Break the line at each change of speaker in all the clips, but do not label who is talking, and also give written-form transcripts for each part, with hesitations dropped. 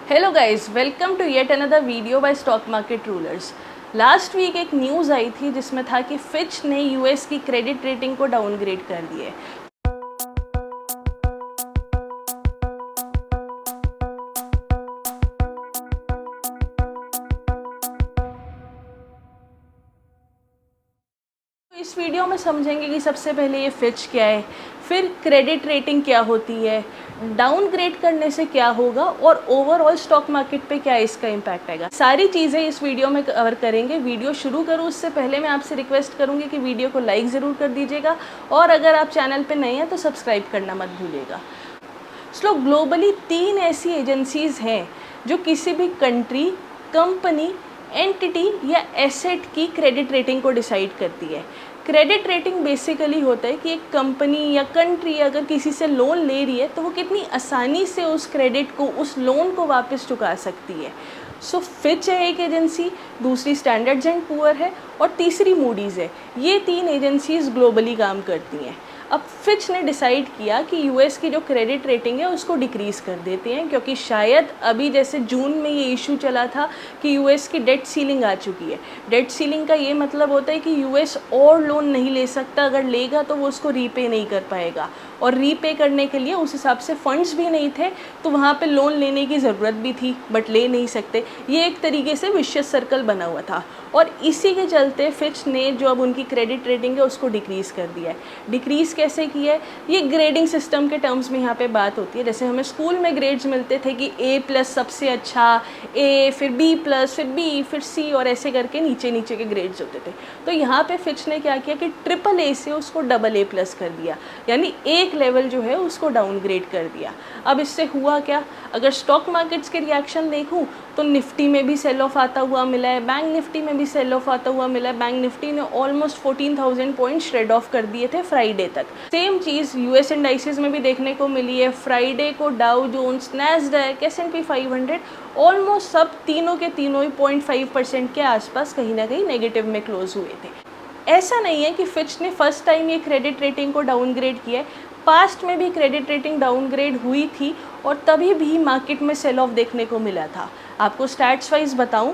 Hello guys, welcome to yet another video by stock market rulers. Last week एक news आई थी जिसमें था कि फिच ने यूएस की क्रेडिट रेटिंग को डाउनग्रेड कर दिए। इस वीडियो में समझेंगे कि सबसे पहले ये फिच क्या है, फिर क्रेडिट रेटिंग क्या होती है, डाउनग्रेड करने से क्या होगा और ओवरऑल स्टॉक मार्केट पे क्या इसका इम्पैक्ट आएगा। सारी चीज़ें इस वीडियो में कवर करेंगे। वीडियो शुरू करूँ उससे पहले मैं आपसे रिक्वेस्ट करूँगी कि वीडियो को लाइक ज़रूर कर दीजिएगा और अगर आप चैनल पे नए हैं तो सब्सक्राइब करना मत भूलिएगा। सो ग्लोबली 3 ऐसी एजेंसीज़ हैं जो किसी भी कंट्री, कंपनी, एंटिटी या एसेट की क्रेडिट रेटिंग को डिसाइड करती है। क्रेडिट रेटिंग बेसिकली होता है कि एक कंपनी या कंट्री अगर किसी से लोन ले रही है तो वो कितनी आसानी से उस क्रेडिट को, उस लोन को वापस चुका सकती है। सो फिच है एक एजेंसी, दूसरी स्टैंडर्ड्स एंड पुअर है और तीसरी मूडीज़ है। ये 3 एजेंसीज ग्लोबली काम करती हैं। अब फिच ने डिसाइड किया कि यूएस की जो क्रेडिट रेटिंग है उसको डिक्रीज़ कर देते हैं, क्योंकि शायद अभी जैसे जून में ये इशू चला था कि यूएस की डेट सीलिंग आ चुकी है। डेट सीलिंग का ये मतलब होता है कि यूएस और लोन नहीं ले सकता, अगर लेगा तो वो उसको रीपे नहीं कर पाएगा और रीपे करने के लिए उस हिसाब से फंड्स भी नहीं थे, तो वहाँ पे लोन लेने की ज़रूरत भी थी बट ले नहीं सकते। ये एक तरीके से विशियस सर्कल बना हुआ था और इसी के चलते फिच ने जो अब उनकी क्रेडिट रेटिंग है उसको डिक्रीज़ कर दिया है। डिक्रीज़ कैसे किया है, ये ग्रेडिंग सिस्टम के टर्म्स में यहाँ पे बात होती है। जैसे हमें स्कूल में ग्रेड्स मिलते थे कि A+ सबसे अच्छा, A, फिर B+, फिर B, फिर C और ऐसे करके नीचे नीचे के ग्रेड्स होते थे। तो यहाँ पे फिच ने क्या किया कि AAA से उसको AA+ कर दिया, यानी एक लेवल जो है उसको डाउनग्रेड कर दिया। अब इससे हुआ क्या, अगर स्टॉक मार्केट्स के रिएक्शन देखूँ तो निफ्टी में भी सेल ऑफ आता हुआ मिला है, बैंक निफ्टी में भी सेल ऑफ आता हुआ मिला है। बैंक निफ्टी ने ऑलमोस्ट 14,000 पॉइंट श्रेड ऑफ कर दिए थे फ्राइडे तक। सेम चीज़ यूएस इंडाइसेस में भी देखने को मिली है। फ्राइडे को Dow Jones, Nasdaq, S&P 500 almost सब तीनों के तीनों ही 0.5% के आसपास कहीं ना कहीं नेगेटिव में क्लोज हुए थे। ऐसा नहीं है कि फिच ने फर्स्ट टाइम ये क्रेडिट रेटिंग को डाउनग्रेड किया है, पास्ट में भी क्रेडिट रेटिंग डाउनग्रेड हुई थी और तभी भी मार्केट में सेल ऑफ देखने को मिला था। आपको स्टैट्स वाइज बताऊं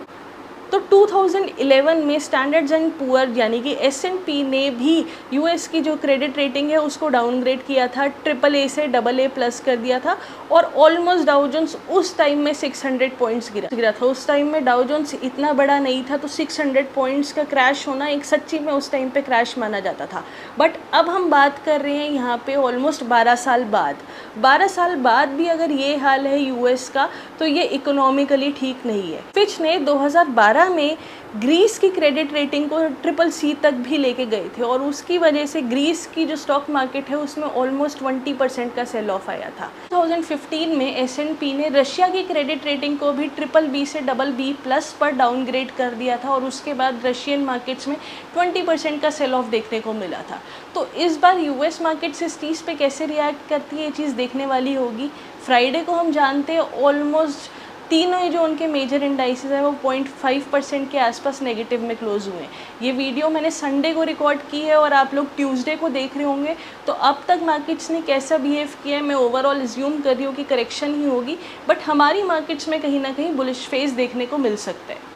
तो 2011 में स्टैंडर्ड्स एंड पुअर यानी कि S&P ने भी यूएस की जो क्रेडिट रेटिंग है उसको डाउनग्रेड किया था, AAA से AA+ कर दिया था और ऑलमोस्ट डाउ जोन्स उस टाइम में 600 पॉइंट्स गिरा था। उस टाइम में डाउ जोन्स इतना बड़ा नहीं था, तो 600 पॉइंट्स का क्रैश होना एक सच्ची में उस टाइम पे क्रैश माना जाता था। बट अब हम बात कर रहे हैं यहाँ पे ऑलमोस्ट 12 साल बाद। 12 साल बाद भी अगर ये हाल है यूएस का तो ये इकोनॉमिकली ठीक नहीं है। फिच ने 2012 में ग्रीस की क्रेडिट रेटिंग को CCC तक भी लेके गए थे और उसकी वजह से ग्रीस की जो स्टॉक मार्केट है उसमें ऑलमोस्ट 20% का सेल ऑफ आया था। 2015 में S&P ने रशिया की क्रेडिट रेटिंग को भी BBB से BB+ पर डाउनग्रेड कर दिया था और उसके बाद रशियन मार्केट्स में 20% का सेल ऑफ देखने को मिला था। तो इस बार यूएस मार्केट्स इस चीज़ पे कैसे रिएक्ट करती है, ये चीज़ देखने वाली होगी। फ्राइडे को हम जानते हैं ऑलमोस्ट तीनों ही जो उनके मेजर इंडाइसेस है वो 0.5% के आसपास नेगेटिव में क्लोज हुए हैं। ये वीडियो मैंने संडे को रिकॉर्ड की है और आप लोग ट्यूसडे को देख रहे होंगे, तो अब तक मार्केट्स ने कैसा बिहेव किया है मैं ओवरऑल एज्यूम कर रही हूँ कि करेक्शन ही होगी, बट हमारी मार्केट्स में कहीं ना कहीं बुलिश फेज देखने को मिल सकता है।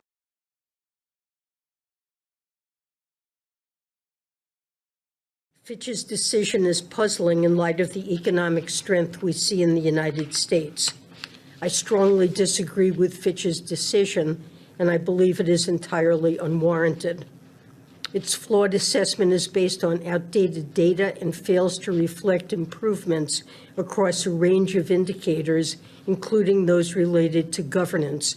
Fitch's decision is puzzling in light of the economic strength we see in the United States. I strongly disagree with Fitch's decision, and I believe it is entirely unwarranted. Its flawed assessment is based on outdated data and fails to reflect improvements across a range of indicators, including those related to governance.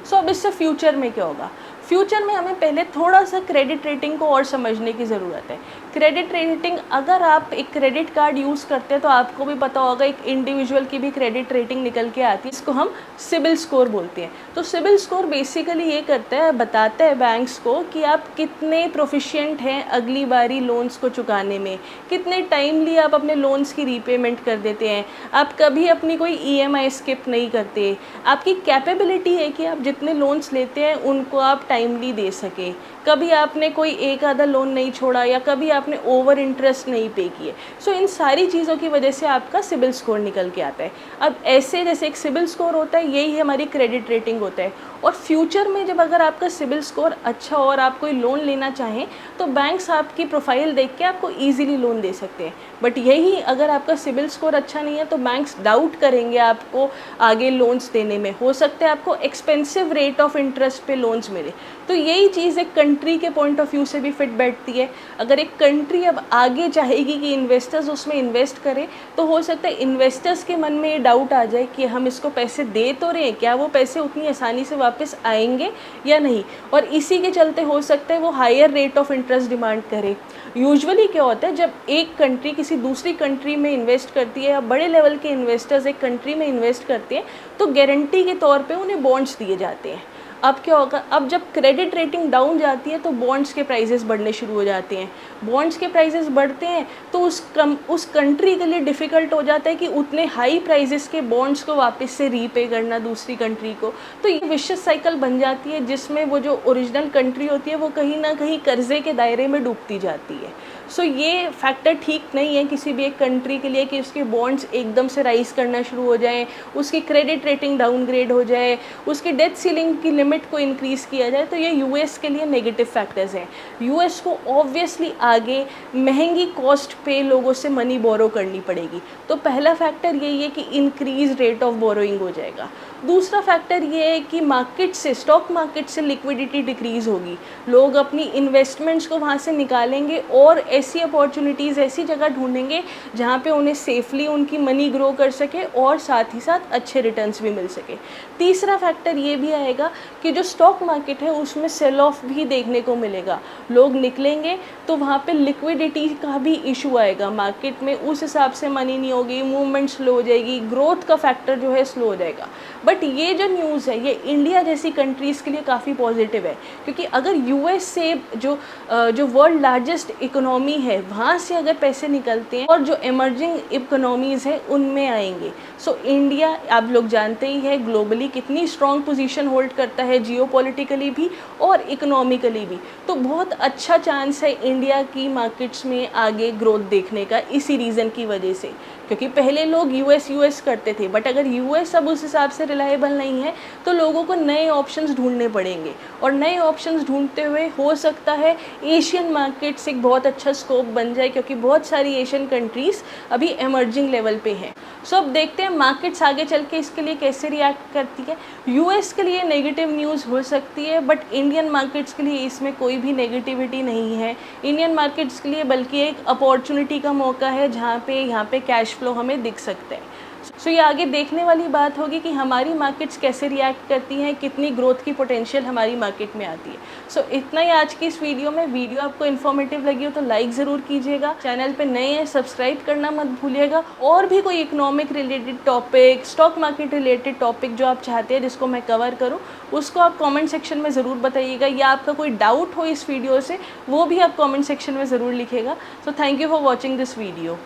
सो अब इससे future में क्या होगा, future में हमें पहले थोड़ा सा क्रेडिट रेटिंग को और समझने की ज़रूरत है। क्रेडिट रेटिंग, अगर आप एक क्रेडिट कार्ड यूज़ करते हैं तो आपको भी पता होगा एक इंडिविजुअल की भी क्रेडिट रेटिंग निकल के आती है, इसको हम सिबिल स्कोर बोलते हैं। तो सिबिल स्कोर बेसिकली ये करता है, बताता है बैंक्स को कि आप कितने प्रोफिशिएंट हैं अगली बारी लोन्स को चुकाने में, कितने टाइमली आप अपने लोन्स की रीपेमेंट कर देते हैं, आप कभी अपनी कोई EMI स्किप नहीं करते, आपकी कैपेबिलिटी है कि आप जितने लोन्स लेते हैं उनको आप टाइम टाइमली दे सके, कभी आपने कोई एक आधा लोन नहीं छोड़ा या कभी आपने ओवर इंटरेस्ट नहीं पे किए। सो इन सारी चीज़ों की वजह से आपका सिबिल स्कोर निकल के आता है। अब ऐसे जैसे एक सिबिल स्कोर होता है, यही हमारी क्रेडिट रेटिंग होता है। और फ्यूचर में जब अगर आपका सिबिल स्कोर अच्छा हो और आप कोई लोन लेना चाहें तो बैंक्स आपकी प्रोफाइल देख के आपको ईजिली लोन दे सकते हैं। बट यही अगर आपका सिबिल स्कोर अच्छा नहीं है तो बैंक्स डाउट करेंगे आपको आगे लोन्स देने में। हो सकता है आपको एक्सपेंसिव रेट ऑफ इंटरेस्ट पे लोन्स मिले। तो यही चीज़ एक कंट्री के पॉइंट ऑफ व्यू से भी फिट बैठती है। अगर एक कंट्री अब आगे चाहेगी कि इन्वेस्टर्स उसमें इन्वेस्ट करें तो हो सकता है इन्वेस्टर्स के मन में ये डाउट आ जाए कि हम इसको पैसे दे तो रहे हैं, क्या वो पैसे उतनी आसानी से वापस आएंगे या नहीं, और इसी के चलते हो सकता है वो higher rate of interest demand करे। यूजुअली क्या होता है, जब एक कंट्री किसी दूसरी कंट्री में इन्वेस्ट करती है या बड़े लेवल के इन्वेस्टर्स एक कंट्री में इन्वेस्ट करते हैं तो गारंटी के तौर पे उन्हें बॉन्ड्स दिए जाते हैं। अब क्या होगा, अब जब क्रेडिट रेटिंग डाउन जाती है तो बॉन्ड्स के प्राइसेस बढ़ने शुरू हो जाते हैं। बॉन्ड्स के प्राइसेस बढ़ते हैं तो उस कंट्री के लिए डिफ़िकल्ट हो जाता है कि उतने हाई प्राइसेस के बॉन्ड्स को वापस से रीपे करना दूसरी कंट्री को। तो ये विशियस साइकिल बन जाती है जिसमें वो जो ओरिजिनल कंट्री होती है वो कहीं ना कहीं कर्जे के दायरे में डूबती जाती है। सो ये फैक्टर ठीक नहीं है किसी भी एक कंट्री के लिए कि उसके बॉन्ड्स एकदम से राइज करना शुरू हो जाएं, उसकी क्रेडिट रेटिंग डाउनग्रेड हो जाए, उसकी डेथ सीलिंग की लिमिट को इंक्रीज़ किया जाए। तो ये यूएस के लिए नेगेटिव फैक्टर्स हैं। यूएस को ऑब्वियसली आगे महंगी कॉस्ट पे लोगों से मनी बोरो करनी पड़ेगी। तो पहला फैक्टर यही है कि इंक्रीज रेट ऑफ बोरोइंग हो जाएगा। दूसरा फैक्टर ये है कि मार्केट से, स्टॉक मार्केट से लिक्विडिटी डिक्रीज़ होगी। लोग अपनी इन्वेस्टमेंट्स को वहाँ से निकालेंगे और ऐसी अपॉर्चुनिटीज़, ऐसी जगह ढूंढेंगे जहाँ पे उन्हें सेफली उनकी मनी ग्रो कर सके और साथ ही साथ अच्छे रिटर्न्स भी मिल सके। तीसरा फैक्टर ये भी आएगा कि जो स्टॉक मार्केट है उसमें सेल ऑफ भी देखने को मिलेगा। लोग निकलेंगे तो वहाँ पे लिक्विडिटी का भी इशू आएगा मार्केट में, उस हिसाब से मनी नहीं होगी, मूवमेंट स्लो हो जाएगी, ग्रोथ का फैक्टर जो है स्लो हो जाएगा। बट ये जो न्यूज़ है ये इंडिया जैसी कंट्रीज़ के लिए काफ़ी पॉजिटिव है, क्योंकि अगर यूएस से जो वर्ल्ड लार्जेस्ट इकोनॉमी है वहाँ से अगर पैसे निकलते हैं और जो इमर्जिंग इकोनॉमीज़ हैं उनमें आएंगे। सो इंडिया आप लोग जानते ही है ग्लोबली कितनी स्ट्रॉन्ग पोजीशन होल्ड करता है, जियोपॉलिटिकली भी और इकोनॉमिकली भी। तो बहुत अच्छा चांस है इंडिया की मार्केट्स में आगे ग्रोथ देखने का, इसी रीज़न की वजह से। क्योंकि पहले लोग यूएस करते थे, बट अगर यूएस अब उस हिसाब से रिलायबल नहीं है तो लोगों को नए ऑप्शंस ढूंढने पड़ेंगे, और नए ऑप्शंस ढूंढते हुए हो सकता है एशियन मार्केट्स एक बहुत अच्छा स्कोप बन जाए, क्योंकि बहुत सारी एशियन कंट्रीज़ अभी इमर्जिंग लेवल पे हैं। सो अब देखते हैं मार्केट्स आगे चल के इसके लिए कैसे रिएक्ट करती है। यूएस के लिए नेगेटिव न्यूज़ हो सकती है, बट इंडियन मार्केट्स के लिए इसमें कोई भी नेगेटिविटी नहीं है। इंडियन मार्केट्स के लिए बल्कि एक अपॉर्चुनिटी का मौका है जहाँ पे यहाँ पे कैश फ्लो हमें दिख सकता है। सो ये आगे देखने वाली बात होगी कि हमारी मार्केट्स कैसे रिएक्ट करती हैं, कितनी ग्रोथ की पोटेंशियल हमारी मार्केट में आती है। सो इतना ही आज की इस वीडियो में। वीडियो आपको इन्फॉर्मेटिव लगी हो तो लाइक ज़रूर कीजिएगा, चैनल पे नए हैं सब्सक्राइब करना मत भूलिएगा। और भी कोई economic related topic, stock market related topic जो आप चाहते हैं जिसको मैं कवर करूँ उसको आप कॉमेंट सेक्शन में ज़रूर बताइएगा, या आपका कोई डाउट हो इस वीडियो से वो भी आप कॉमेंट सेक्शन में ज़रूर लिखिएगा। So thank you for watching this video.